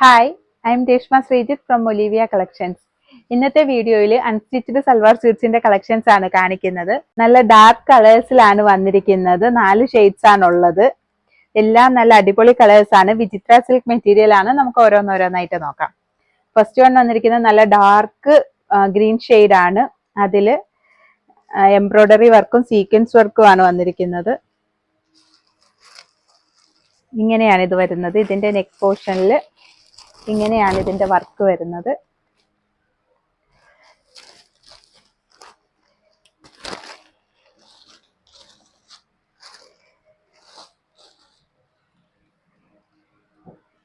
Hi, I M Reshma Sreejith from Olivia collections. ഇന്നത്തെ വീഡിയോയിൽ unstitched salwar സ്യൂട്ട്സിന്റെ collections ആണ് കാണിക്കുന്നത്. നല്ല ഡാർക്ക് കളേഴ്സിലാണ് വന്നിരിക്കുന്നത്. 4 ഷെയ്ഡ്സ് ആണുള്ളത്. എല്ലാം നല്ല അടിപൊളി കളേഴ്സ് ആണ്. വിചിത്ര സിൽക്ക് മെറ്റീരിയൽ ആണ്. നമുക്ക് ഓരോന്നോരോന്നായിട്ട് നോക്കാം. ഫസ്റ്റ് വൺ വന്നിരിക്കുന്നത് നല്ല ഡാർക്ക് ഗ്രീൻ ഷെയ്ഡ് ആണ്. അതില് എംബ്രോയിഡറി വർക്കും സീക്വൻസ് വർക്കും ആണ് വന്നിരിക്കുന്നത്. ഇങ്ങനെയാണ് ഇത് വരുന്നത്. ഇതിന്റെ നെക്ക് പോർഷനിൽ ഇങ്ങനെയാണ് ഇതിന്റെ വർക്ക് വരുന്നത്.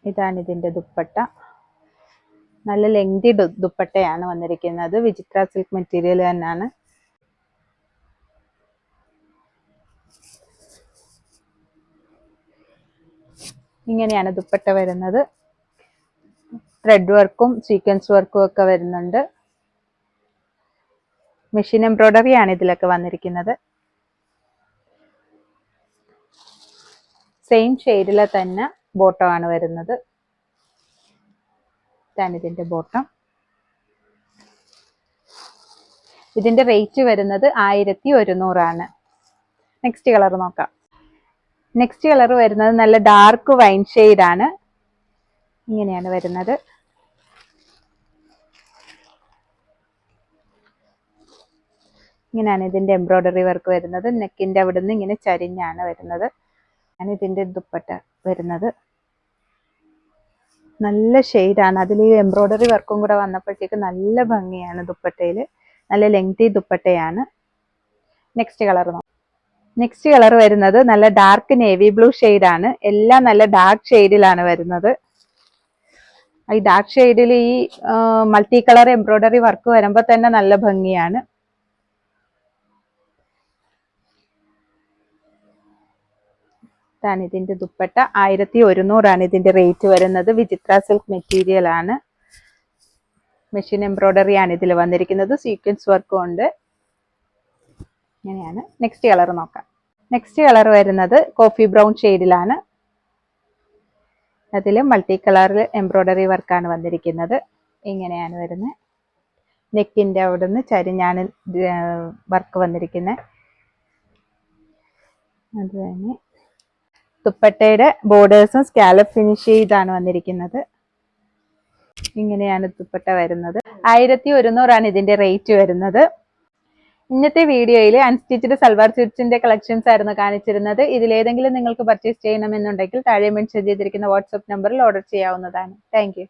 ഇതാണ് ഇതിന്റെ ദുപ്പട്ട. നല്ല ലെങ്തി ദുപ്പട്ടയാണ് വന്നിരിക്കുന്നത്. വിചിത്ര സിൽക്ക് മെറ്റീരിയൽ തന്നെയാണ്. ഇങ്ങനെയാണ് ദുപ്പട്ട വരുന്നത്. ത്രെഡ് വർക്കും സീക്വൻസ് വർക്കും ഒക്കെ വരുന്നുണ്ട്. മെഷീൻ എംബ്രോയിഡറി ആണ് ഇതിലൊക്കെ വന്നിരിക്കുന്നത്. സെയിം ഷെയ്ഡിലെ തന്നെ ബോട്ടം ആണ് വരുന്നത്. ഇതാണ് ഇതിന്റെ ബോട്ടം. ഇതിന്റെ റേറ്റ് വരുന്നത് 1100 ആണ്. നെക്സ്റ്റ് കളർ നോക്കാം. നെക്സ്റ്റ് കളർ വരുന്നത് നല്ല ഡാർക്ക് വൈൻ ഷെയ്ഡ് ആണ്. ഇങ്ങനെയാണ് വരുന്നത്. ഇങ്ങനെയാണ് ഇതിന്റെ എംബ്രോയിഡറി വർക്ക് വരുന്നത്. നെക്കിന്റെ അവിടെ നിന്ന് ഇങ്ങനെ ചരിഞ്ഞാണ് വരുന്നത്. ആണ് ഇതിന്റെ ദുപ്പട്ട വരുന്നത്. നല്ല ഷെയ്ഡാണ്. അതിൽ ഈ എംബ്രോയിഡറി വർക്കും കൂടെ വന്നപ്പോഴത്തേക്ക് നല്ല ഭംഗിയാണ് ദുപ്പട്ടയിൽ. നല്ല ലെങ്തി ദുപ്പട്ടയാണ്. നെക്സ്റ്റ് കളർ നോക്കാം. നെക്സ്റ്റ് കളർ വരുന്നത് നല്ല ഡാർക്ക് നേവി ബ്ലൂ ഷെയ്ഡാണ്. എല്ലാം നല്ല ഡാർക്ക് ഷെയ്ഡിലാണ് വരുന്നത്. ഈ ഡാർക്ക് ഷെയ്ഡിൽ ഈ മൾട്ടി കളർ എംബ്രോയിഡറി വർക്ക് വരുമ്പോൾ തന്നെ നല്ല ഭംഗിയാണ്. ഇതാണ് ഇതിന്റെ ദുപ്പട്ട. 1100 ആണ് ഇതിന്റെ റേറ്റ് വരുന്നത്. വിചിത്ര സിൽക്ക് മെറ്റീരിയൽ ആണ്. മെഷീൻ എംബ്രോയിഡറി ആണ് ഇതിൽ വന്നിരിക്കുന്നത്. സീക്വൻസ് വർക്കും ഉണ്ട്. ഇങ്ങനെയാണ്. നെക്സ്റ്റ് കളർ നോക്കാം. നെക്സ്റ്റ് കളർ വരുന്നത് കോഫി ബ്രൗൺ ഷെയ്ഡിലാണ്. അതിൽ മൾട്ടി കളറിൽ എംബ്രോയിഡറി വർക്കാണ് വന്നിരിക്കുന്നത്. ഇങ്ങനെയാണ് വരുന്നത്. നെക്കിന്റെ അവിടെ നിന്ന് ചരിഞ്ഞാണ് വർക്ക് വന്നിരിക്കുന്നത്. അത് തന്നെ ദുപ്പട്ടയുടെ ബോർഡേഴ്സും സ്കാലപ്പ് ഫിനിഷ് ചെയ്താണ് വന്നിരിക്കുന്നത്. ഇങ്ങനെയാണ് ദുപ്പട്ട വരുന്നത്. 1100 ആണ് ഇതിന്റെ റേറ്റ് വരുന്നത്. ഇന്നത്തെ വീഡിയോയിൽ അൺസ്റ്റിച്ച്ഡ് സൽവാർ സ്യൂട്ട്സിന്റെ കളക്ഷൻസ് ആയിരുന്നു കാണിച്ചിരുന്നത്. ഇതിലേതെങ്കിലും നിങ്ങൾക്ക് പർച്ചേസ് ചെയ്യണമെന്നുണ്ടെങ്കിൽ താഴെ മെൻഷൻ ചെയ്തിരിക്കുന്ന വാട്സ്ആപ്പ് നമ്പറിൽ ഓർഡർ ചെയ്യാവുന്നതാണ്. Thank you.